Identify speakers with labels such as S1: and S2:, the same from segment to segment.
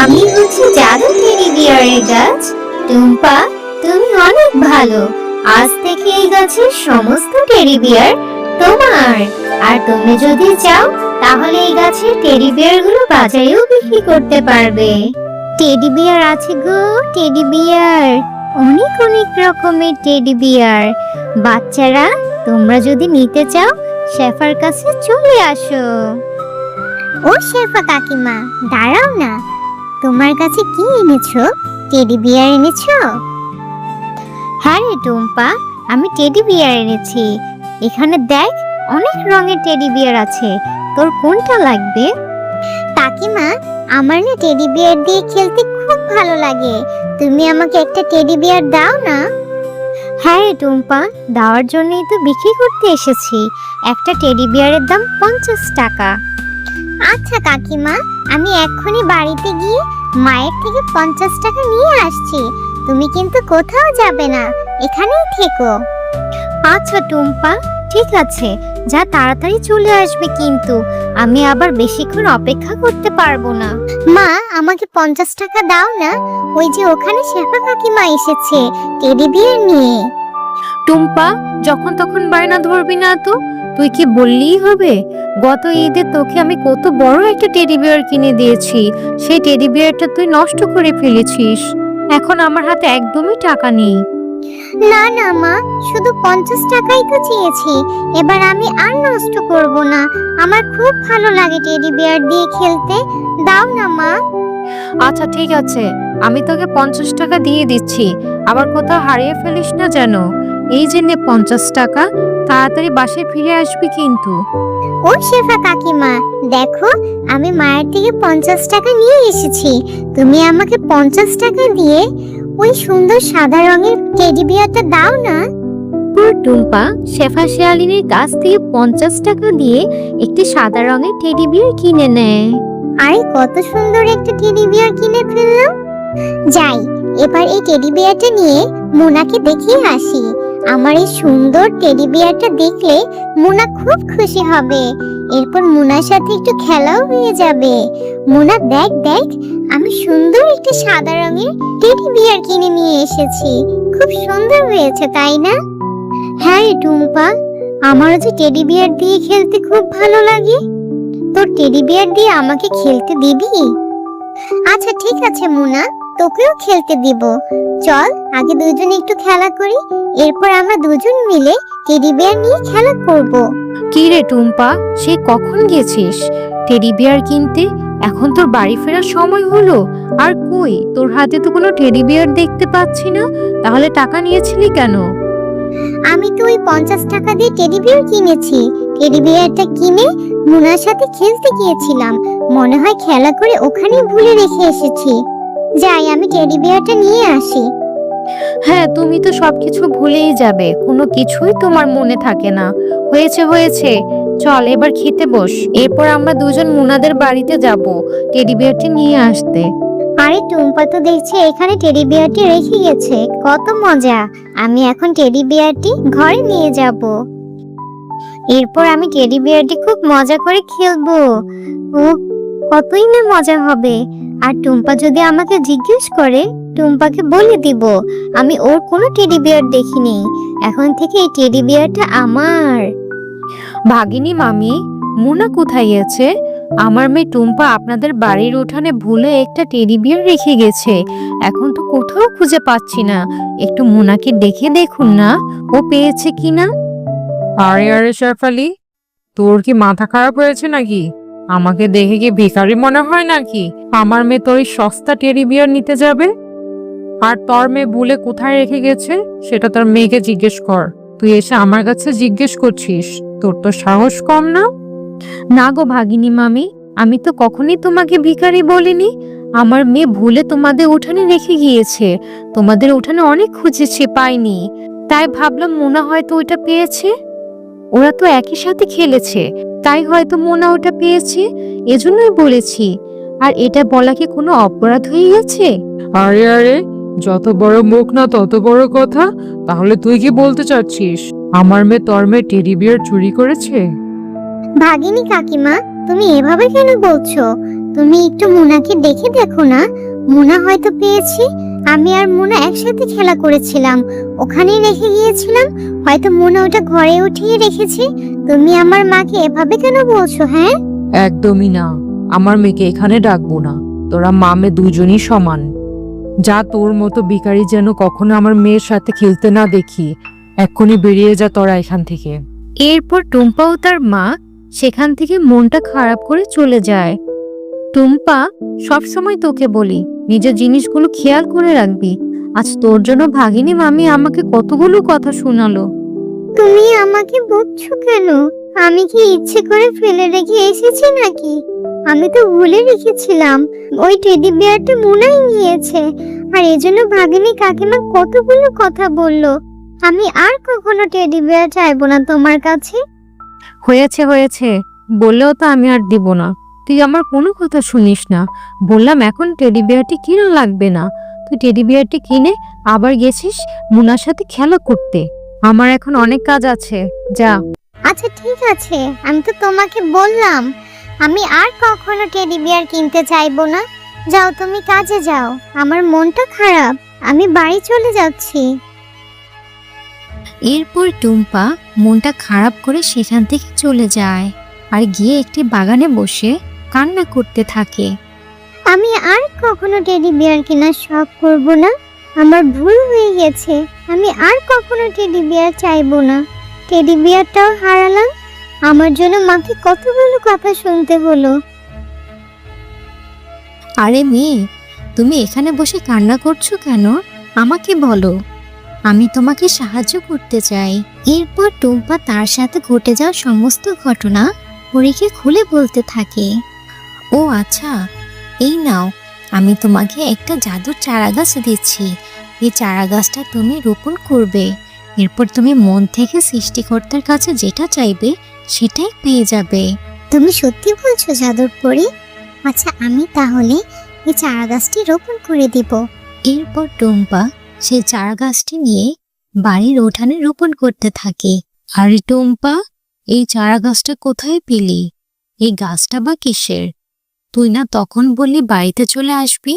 S1: আমি হচ্ছে জাদু টেডি বিয়ারের গাছ। টুম্পা, তুমি অনেক ভালো। আজ থেকে এই গাছের সমস্ত টেডি বিয়ার তোমার। আর তুমি যদি চাও তাহলে এই গাছের টেডি বিয়ার গুলো বাজারেও বিক্রি করতে পারবে। টেডি বিয়ার আছে গো, টেডি বিয়ার, অনেক অনেক রকমের টেডি বিয়ার। বাচ্চারা, তোমরা যদি নিতে চাও শেফার কাছে চলে আসো। ও শেফা কাকিমা, দাঁড়াও না, তোমার কাছে কি এনেছো? টেডি বিয়ার এনেছো? হ্যাঁ রে টুম্পা, আমি টেডি বিয়ার এনেছি। এখানে দেখ, অনেক রঙের টেডি বিয়ার আছে। তোর কোনটা লাগবে? কাকিমা, আমার না টেডি বিয়ার দিয়ে খেলতে খুব ভালো লাগে। তুমি আমাকে একটা টেডি বিয়ার দাও না। হ্যাঁ রে টুম্পা, দেওয়ার জন্যই তো বিক্রি করতে এসেছি। একটা টেডি বিয়ারের দাম 50 টাকা। আচ্ছা কাকিমা, আমি এক্ষুনি বাড়িতে গিয়ে মায়ের থেকে 50 টাকা নিয়ে আসছি। তুমি কিন্তু কোথাও যাবে না, এখানেই থেকো। আচ্ছা টুম্পা, ঠিক আছে, যা তাড়াতাড়ি চলে আসবে, কিন্তু আমি আবার বেশিক্ষণ অপেক্ষা করতে পারবো না। মা, আমাকে 50 টাকা দাও না। ওই যে ওখানে শেফা কাকিমা এসেছে টেডি বিয়ার নিয়ে।
S2: টুম্পা, যখন তখন বায়না ধরবি না তো। তুই কি বললেই হবে? গত ঈদে তোকে আমি কত বড় একটা টেডি বিয়ার কিনে দিয়েছি, সেই টেডি বিয়ারটা তুই নষ্ট করে ফেলেছিস। এখন আমার হাতে একদমই টাকা নেই।
S1: না না মা, শুধু 50 টাকাই তো চেয়েছি। এবার আমি আর নষ্ট করব না। আমার খুব ভালো লাগে টেডি বিয়ার দিয়ে খেলতে। দাও না মা।
S2: আচ্ছা ঠিক আছে, আমি তোকে 50 টাকা দিয়ে দিচ্ছি। আবার কোথাও হারিয়ে ফেলিস না যেন। এই যে নে 50 টাকা, তাড়াতাড়ি বাসায় ফিরে আসবি কিন্তু।
S1: ও শেফা কাকিমা, দেখো, আমি মায়ের থেকে 50 টাকা নিয়ে এসেছি। তুমি আমাকে 50 টাকা দিয়ে ওই সুন্দর সাদা রঙের টেডি বিয়ারটা দাও না।
S2: টুম্পা শেফা শিয়ালিনীর কাছ থেকে 50 টাকা দিয়ে একটি সাদা রঙের টেডি বিয়ার কিনে নেয়।
S1: আরে কত সুন্দর একটা টেডি বিয়ার কিনে ফেললাম। যাই, এবার এই টেডি বিয়ারটা নিয়ে মোনাকে দেখিয়ে আসি। আমার এই সুন্দর টেডি বিয়ারটা দেখলে মোনা খুব খুশি হবে। এরপর মোনার সাথে একটু খেলাও হয়ে যাবে। মোনা দেখ দেখ, আমি সুন্দর একটা সাদা রঙের টেডি বিয়ার কিনে নিয়ে এসেছি। খুব সুন্দর হয়েছে, তাই না? হ্যাঁ রে টুম্পা, আমারও যে টেডি বিয়ার দিয়ে খেলতে খুব ভালো লাগে। তোর টেডি বিয়ার দিয়ে আমাকে খেলতে দিবি? আচ্ছা ঠিক আছে মোনা, তোকেও খেলতে দিব। চল আগে দুজন একটু খেলা করি, এরপর আমরা দুজন মিলে টেডি বিয়ার নিয়ে খেলা করব।
S2: কি রে টুম্পা, সে কখন গেছিস টেডি বিয়ার কিনতে? এখন তোর বাড়ি ফেরার সময় হলো, আর কই তোর হাতে তো কোনো টেডি বিয়ার দেখতে পাচ্ছি না। তাহলে টাকা নিয়েছিলি কেন?
S1: আমি তো ওই 50 টাকা দিয়ে টেডি বিয়ার কিনেছি। টেডি বিয়ারটা কিনে মোনার সাথে খেলতে গিয়েছিলাম। মনে হয় খেলা করে ওখানেই ভুলে রেখে এসেছি। যাই, আমি টেডি বিয়ারটা নিয়ে আসি।
S2: হ্যাঁ, তুমি তো সবকিছু ভুলেই যাবে, কোনো কিছুই তোমার মনে থাকে না। হয়েছে হয়েছে, চল এবার খেতে বস। এরপর আমরা দুজন মুনাদের বাড়িতে যাব টেডি বিয়ারটি নিয়ে আসতে।
S1: আরে টুম্পা তো দেখছে এখানে টেডি বিয়ারটি রেখে গেছে। কত মজা! আমি এখন টেডি বিয়ারটি ঘরে নিয়ে যাব। এরপর আমি টেডি বিয়ারটি খুব মজা করে খেলবো। ও, কতই না মজা হবে। আর টুম্পা যদি আমাকে জিজ্ঞেস করে, টুম্পাকে বলে দিব আমি ওর কোনো টেডি বিয়ার দেখিনি। এখন থেকে এই টেডি বিয়ারটা আমার।
S2: ভাগিনী মামি, মুনা কোথায় গেছে? আমার মেয়ে টুম্পা আপনাদের বাড়ির উঠানে ভুলে একটা টেডি বিয়ার রেখে গেছে। এখন তো কোথাও খুঁজে পাচ্ছি না। একটু মুনাকে দেখে দেখুন না, ও পেয়েছে কিনা।
S3: আরে আরে শেফালি, তোর কি মাথা খারাপ হয়েছে নাকি? আমাকে দেখে কি ভিখারি মনে হয় নাকি? আমার মেয়ে তোর এই সস্তা টেডি বিয়ার নিতে যাবে? আর তোর মেয়ে ভুলে কোথায় রেখে গেছে সেটা তোর মেয়েকে জিজ্ঞেস কর। তুই এসে আমার কাছে জিজ্ঞেস করছিস? তোর তো সাহস কম না?
S2: না গো ভাগিনী মামি, আমি তো কখনই তোমাকে ভিখারি বলিনি। আমার মেয়ে ভুলে তোমাদের উঠানে রেখে গিয়েছে। তোমাদের উঠানে অনেক খুঁজেছি, পাইনি। তাই ভাবলাম মোনা হয়তো ওইটা পেয়েছে। ওরা তো একই সাথে খেলেছে, তাই হয়তো মোনা ওটা পেয়েছে, এজন্যই বলেছি। আর এটা বলা কি কোনো অপরাধ হয়ে গেছে?
S3: আরে আরে, যত বড় মুখ না তত বড় কথা। তাহলে তুই কি বলতে চাচ্ছিস আমার মেয়ে তোর মেয়ে টেডি বিয়ার চুরি করেছে?
S1: ভাগিনী কাকিমা, তুমি এভাবে কেন বলছো? তুমি একটু মোনাকে দেখে দেখো না, মোনা হয়তো পেয়েছে। আমি আর মোনা একসাথে খেলা করেছিলাম, ওখানেই রেখে গিয়েছিলাম, হয়তো মোনা ওটা ঘরে উঠিয়ে রেখেছে। তুমি আমার মাকে এভাবে কেন বলছো? হ্যাঁ,
S3: একদমই না, আমার মেয়েকে এখানে ডাকবো না। তোরা মা মেয়ে দুজনই সমান। যা, তোর মতো ভিখারি যেন কখনো আমার মেয়ের সাথে খেলতে না দেখি। এক্ষুনি বেরিয়ে যা তোরা এখান থেকে।
S2: এরপর টুম্পা ও তার মা সেখান থেকে মনটা খারাপ করে চলে যায়। টুম্পা, সবসময় তোকে বলি নিজের জিনিসগুলো খেয়াল করে রাখবি। আজ তোর জন্য ভাগিনী মামি আমাকে কতগুলো কথা শোনালো।
S1: তুমি আমাকে বকছো কেন? আমি কি ইচ্ছে করে ফেলে রেখে এসেছি নাকি? আমি তো ভুলে রেখেছিলাম। ওই টেডি বিয়ারটা মোনাই নিয়েছে, আর এজন্য ভাগিনী কাকিমা কতগুলো কথা বললো। আমি আর কখনো টেডি বিয়ার চাইবো না তোমার কাছে।
S2: হয়েছে হয়েছে, বললেও তো আমি আর দিব না। তুই আমার কোনো কথা শুনিস না। বললাম এখন টেডি বিয়ারটি কিনা লাগবে না। তুই টেডি বিয়ারটি কিনে আবার গেছিস মুনার সাথে খেলা করতে। আমার এখন অনেক কাজ আছে, যা।
S1: আচ্ছা ঠিক আছে, আমি তো তোমাকে বললাম আমি আর কখনো টেডি বিয়ার কিনতে চাইবো না। যাও, তুমি কাজে যাও, আমার মনটা খারাপ, আমি বাড়ি চলে যাচ্ছি।
S2: এরপর টুম্পা মনটা খারাপ করে সেখান থেকে চলে যায় আর গিয়ে একটি বাগানে বসে কান্না করতে থাকে।
S1: আমি আর কখনো টেডি বিয়ার কেনার শখ করব না। আমার ভুল হয়ে গেছে, আমি আর কখনো টেডি বিয়ার চাইবো না। টেডি বিয়ারটাও হারালাম, আমার জন্য মাকে কতগুলো কথা শুনতে হলো।
S2: আরে মেয়ে, তুমি এখানে বসে কান্না করছো কেন? আমাকে বলো, আমি তোমাকে সাহায্য করতে চাই। এরপর টুম্পা তার সাথে ঘটে যাওয়া সমস্ত ঘটনা পরীকে খুলে বলতে থাকে। ও আচ্ছা, এই নাও, আমি তোমাকে একটা জাদুর চারা গাছ দিচ্ছি। এই চারা গাছটা তুমি রোপণ করবে, এরপর তুমি মন থেকে সৃষ্টিকর্তার কাছে যেটা চাইবে সেটাই পেয়ে যাবে।
S1: তুমি সত্যি বলছো জাদুর পরী? আচ্ছা, আমি তাহলে এই চারা গাছটি রোপণ করে দিব।
S2: এরপর টুম্পা সেই চারা গাছটি নিয়ে বাড়ির উঠানে রোপণ করতে থাকে। আরে টুম্পা, এই চারা গাছটা কোথায় পেলি? এই গাছটা বা কিসের? তুই না তখন বললি বাড়িতে চলে আসবি?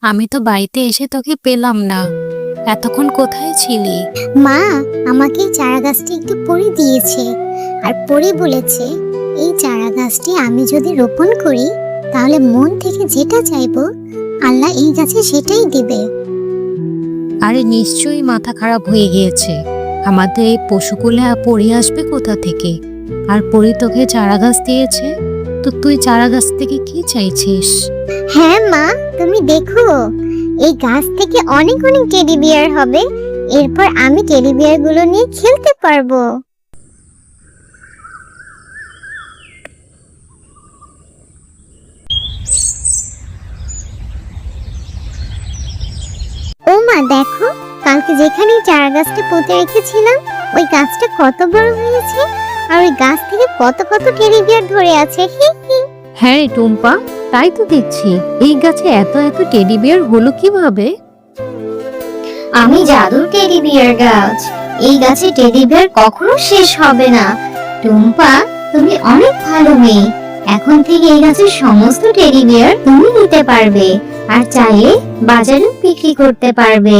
S2: আমি তো বাড়িতে এসে তোকে পেলাম না। এতক্ষণ কোথায় ছিলি?
S1: মা আমাকে এই চারা গাছটি একটু পরী দিয়েছে, আর পরী বলেছে এই চারা গাছটি আমি যদি রোপণ করি তাহলে মন থেকে যেটা চাইবো আল্লাহ এই গাছে সেটাই দিবে।
S2: আরে নিশ্চয়ই মাথা খারাপ হয়ে গিয়েছে। আমাদের এই পশুকুলে পড়ে আসবে কোথা থেকে? আর পরি তোকে চারা গাছ দিয়েছে, তো তুই চারা গাছ থেকে কি চাইছিস?
S1: হ্যাঁ মা, তুমি দেখো এই গাছ থেকে অনেক অনেক টেডি বিয়ার হবে, এরপর আমি টেডি বিয়ার গুলো নিয়ে খেলতে পারবো। ও মা দেখো, কালকে যেখানে চারা গাছটা পুঁতে রেখেছিলাম ওই গাছটা কত বড় হয়েছে, আর ওই গাছ থেকে কত কত টেডি বিয়ার ধরে আছে। হি হি।
S2: হ্যাঁ রে টুম্পা, তাই তো দেখছি। এই গাছে এত এত টেডি বিয়ার হলো কিভাবে?
S1: আমি জাদুর টেডি বিয়ার গাছ, এই গাছে টেডি বিয়ার কখনো শেষ হবে না। টুম্পা, তুমি অনেক ভালো মেয়ে, এখন থেকে এই গাছের সমস্ত টেডি বিয়ার তুমি নিতে পারবে, আর চাইলে বাজারে বিক্রি করতে পারবে।